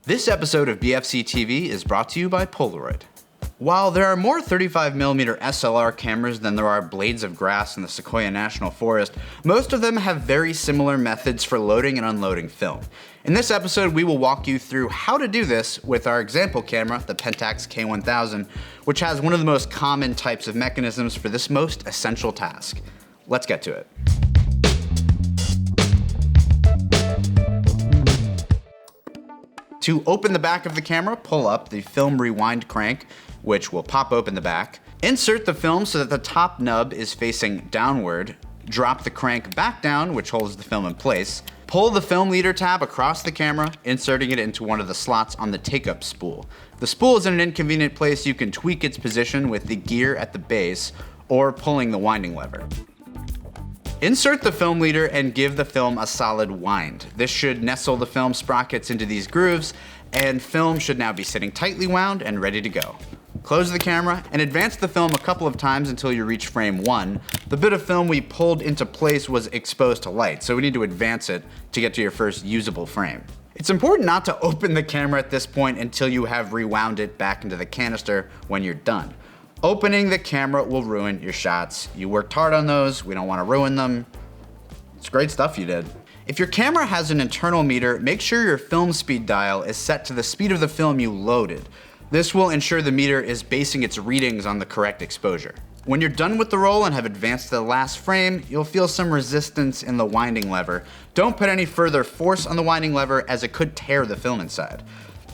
This episode of BFC TV is brought to you by Polaroid. While there are more 35mm SLR cameras than there are blades of grass in the Sequoia National Forest, most of them have very similar methods for loading and unloading film. In this episode, we will walk you through how to do this with our example camera, the Pentax K1000, which has one of the most common types of mechanisms for this most essential task. Let's get to it. To open the back of the camera, pull up the film rewind crank, which will pop open the back. Insert the film so that the top nub is facing downward. Drop the crank back down, which holds the film in place. Pull the film leader tab across the camera, inserting it into one of the slots on the take-up spool. The spool is in an inconvenient place. You can tweak its position with the gear at the base or pulling the winding lever. Insert the film leader and give the film a solid wind. This should nestle the film sprockets into these grooves, and film should now be sitting tightly wound and ready to go. Close the camera and advance the film a couple of times until you reach frame 1. The bit of film we pulled into place was exposed to light, so we need to advance it to get to your first usable frame. It's important not to open the camera at this point until you have rewound it back into the canister when you're done. Opening the camera will ruin your shots. You worked hard on those, we don't want to ruin them. It's great stuff you did. If your camera has an internal meter, make sure your film speed dial is set to the speed of the film you loaded. This will ensure the meter is basing its readings on the correct exposure. When you're done with the roll and have advanced to the last frame, you'll feel some resistance in the winding lever. Don't put any further force on the winding lever as it could tear the film inside.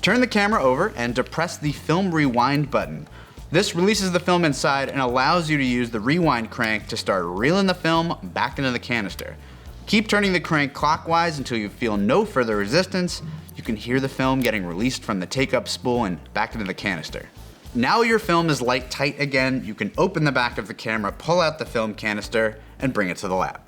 Turn the camera over and depress the film rewind button. This releases the film inside and allows you to use the rewind crank to start reeling the film back into the canister. Keep turning the crank clockwise until you feel no further resistance. You can hear the film getting released from the take-up spool and back into the canister. Now your film is light tight again, you can open the back of the camera, pull out the film canister, and bring it to the lab.